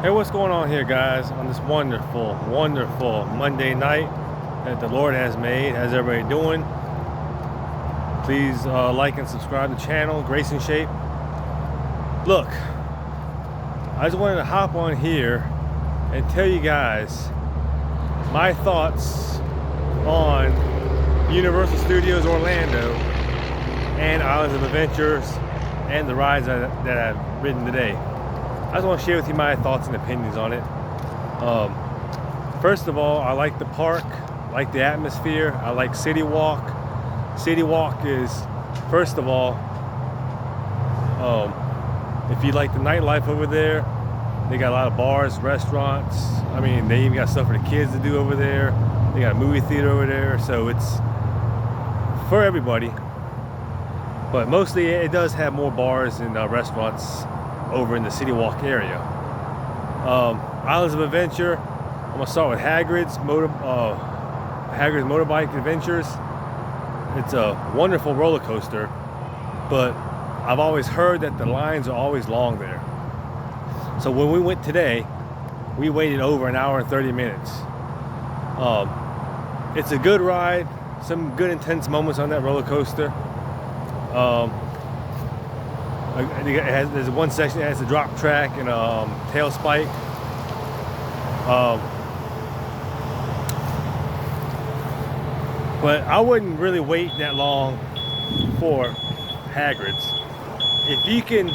Hey, what's going on here, guys, on this wonderful Monday night that the Lord has made? How's everybody doing? Please like and subscribe to the channel, Grace and Shape. Look, I just wanted to hop on here and tell you guys my thoughts on Universal Studios Orlando and Islands of Adventures and the rides that I've ridden today. I just want to share with you my thoughts and opinions on it. First of all, I like the park, I like the atmosphere, I like City Walk. City Walk is, first of all, if you like the nightlife over there, they got a lot of bars, restaurants. I mean, they even got stuff for the kids to do over there. They got a movie theater over there, so it's for everybody. But mostly it does have more bars and restaurants over in the City Walk area. Islands of Adventure, I'm gonna start with Hagrids Motorbike Adventures. It's a wonderful roller coaster, but I've always heard that the lines are always long there. So when we went today, we waited over an hour and 30 minutes. It's a good ride, some good intense moments on that roller coaster. There's one section that has a drop track and a tail spike. But I wouldn't really wait that long for Hagrids. If you can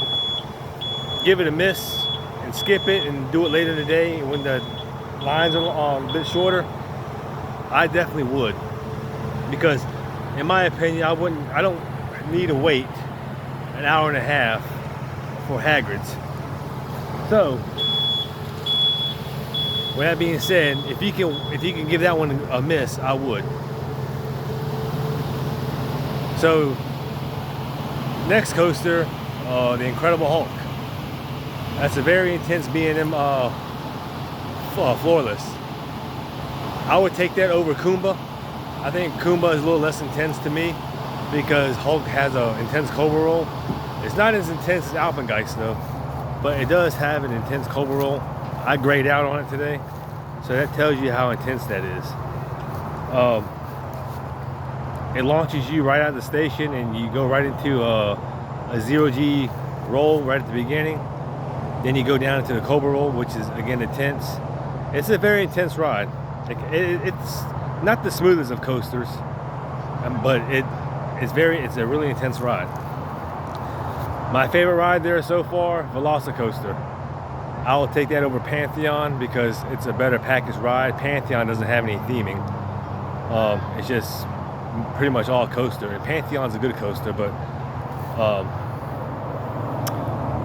give it a miss and skip it and do it later in the day when the lines are a bit shorter, I definitely would. Because in my opinion, I don't need to wait an hour and a half for Hagrids. So, with that being said, if you can give that one a miss, I would. So, next coaster, the Incredible Hulk. That's a very intense B&M floorless. I would take that over Kumba. I think Kumba is a little less intense to me because Hulk has an intense Cobra roll. It's not as intense as Alpengeist though, but it does have an intense Cobra roll. I grayed out on it today, so that tells you how intense that is. It launches you right out of the station and you go right into a 0G roll right at the beginning. Then you go down into the Cobra roll, which is again intense. It's a very intense ride. It's not the smoothest of coasters, but it's a really intense ride. My favorite ride there so far, Velocicoaster. I will take that over Pantheon because it's a better package ride. Pantheon doesn't have any theming. It's just pretty much all coaster. And Pantheon's a good coaster, but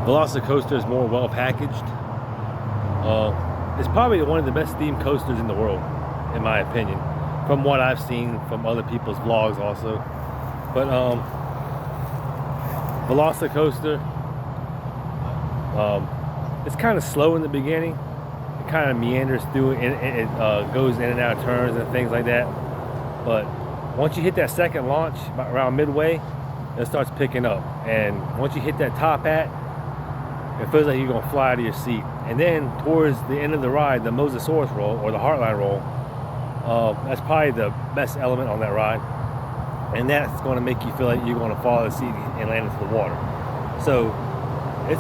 Velocicoaster is more well packaged. It's probably one of the best themed coasters in the world, in my opinion, from what I've seen from other people's vlogs also. But Velocicoaster, it's kind of slow in the beginning. It kind of meanders through and it goes in and out of turns and things like that. But once you hit that second launch around midway, it starts picking up. And once you hit that top hat, it feels like you're gonna fly out of your seat. And then towards the end of the ride, the Mosasaurus roll or the Heartline roll, that's probably the best element on that ride. And that's going to make you feel like you're going to fall out of the seat and land into the water. So it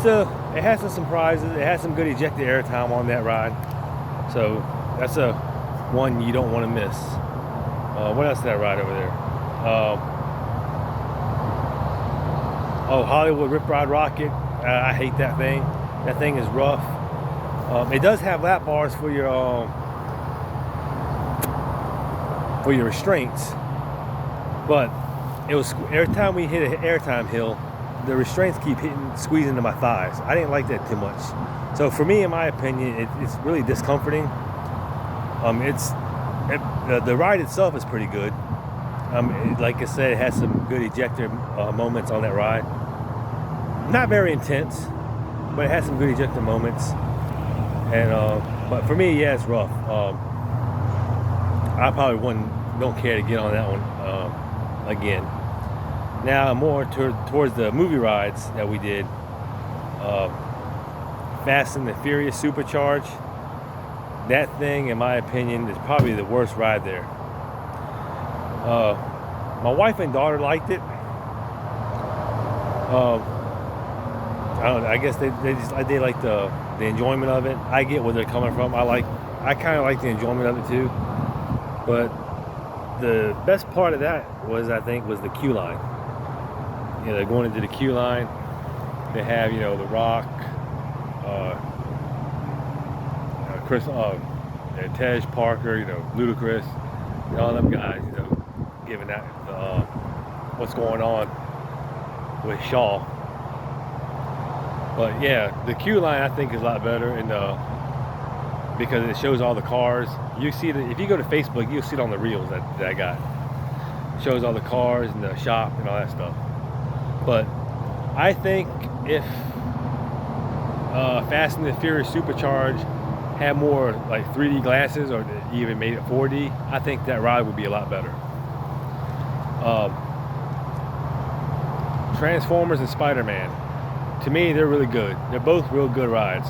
has some surprises. It has some good ejected air time on that ride. So that's a one you don't want to miss. What else did I ride over there? Hollywood Rip Ride Rocket. I hate that thing. That thing is rough. It does have lap bars for your restraints. But it was every time we hit an airtime hill, the restraints keep squeezing into my thighs. I didn't like that too much. So for me, in my opinion, it's really discomforting. The ride itself is pretty good. Like I said, it has some good ejector moments on that ride. Not very intense, but it has some good ejector moments. And but for me, yeah, it's rough. I probably don't care to get on that one again. Now more towards the movie rides that we did. Fast and the Furious Supercharged. That thing, in my opinion, is probably the worst ride there. My wife and daughter liked it. I don't know, I guess they like the enjoyment of it. I get where they're coming from. I kind of like the enjoyment of it too. But the best part of that was, I think, was the queue line. You know, they're going into the queue line. They have, you know, The Rock, Chris, Tej Parker, you know, Ludacris, you know, all them guys, you know, giving that what's going on with Shaw. But yeah, the queue line I think is a lot better, and because it shows all the cars. You see it if you go to Facebook, you'll see it on the reels that I got. It shows all the cars and the shop and all that stuff. But I think if Fast and the Furious Supercharged had more like 3D glasses, or even made it 4D, I think that ride would be a lot better. Transformers and Spiderman, to me, they're really good. They're both real good rides.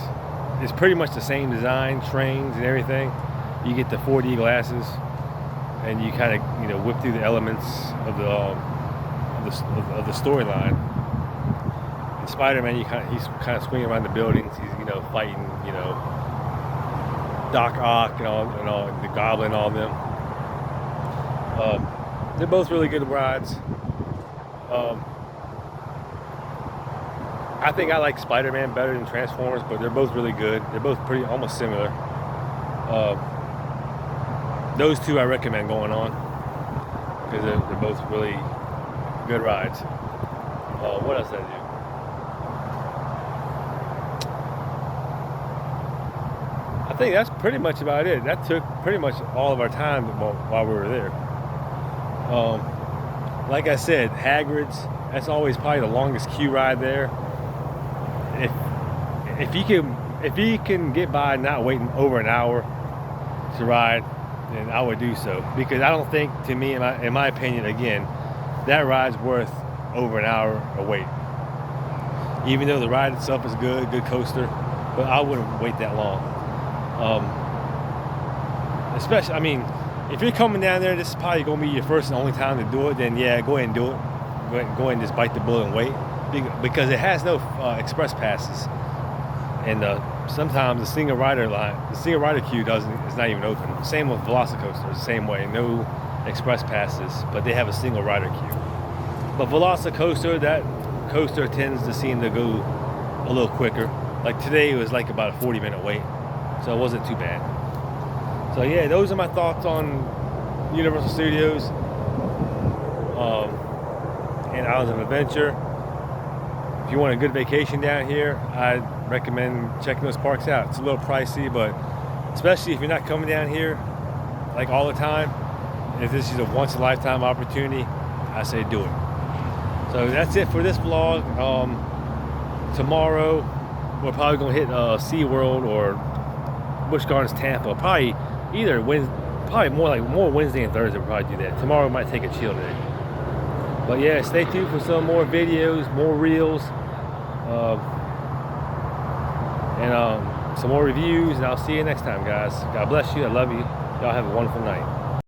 It's pretty much the same design, trains and everything. You get the 4D glasses, and you kind of, you know, whip through the elements of the storyline. And Spider-Man, he's kind of swinging around the buildings. He's, you know, fighting, you know, Doc Ock and all the Goblin, all of them. They're both really good rides. I think I like Spider-Man better than Transformers, but they're both really good. They're both pretty almost similar. Those two I recommend going on because they're both really good rides. What else did I do? I think that's pretty much about it. That took pretty much all of our time while we were there. Like I said, Hagrids, that's always probably the longest queue ride there. If you can get by not waiting over an hour to ride, then I would do so, because I don't think, to me, in my opinion, again, that ride's worth over an hour of wait. Even though the ride itself is good coaster, but I wouldn't wait that long. Especially, I mean, if you're coming down there, this is probably going to be your first and only time to do it, then yeah, go ahead and do it. Go ahead and just bite the bullet and wait, because it has no express passes, and sometimes the single rider queue is not even open. Same with Velocicoaster, the same way, no express passes, but they have a single rider queue. But Velocicoaster, that coaster tends to seem to go a little quicker. Like today, it was like about a 40-minute wait, so it wasn't too bad. So yeah, those are my thoughts on Universal Studios and Islands of Adventure. If you want a good vacation down here, I'd recommend checking those parks out. It's a little pricey, but especially if you're not coming down here like all the time, if this is a once-in-a-lifetime opportunity, I say do it. So that's it for this vlog. Tomorrow, we're probably going to hit SeaWorld or Busch Gardens Tampa. Probably either Wednesday, probably more Wednesday and Thursday. We'll probably do that. Tomorrow we might take a chill day. But yeah, stay tuned for some more videos, more reels, and some more reviews. And I'll see you next time, guys. God bless you. I love you. Y'all have a wonderful night.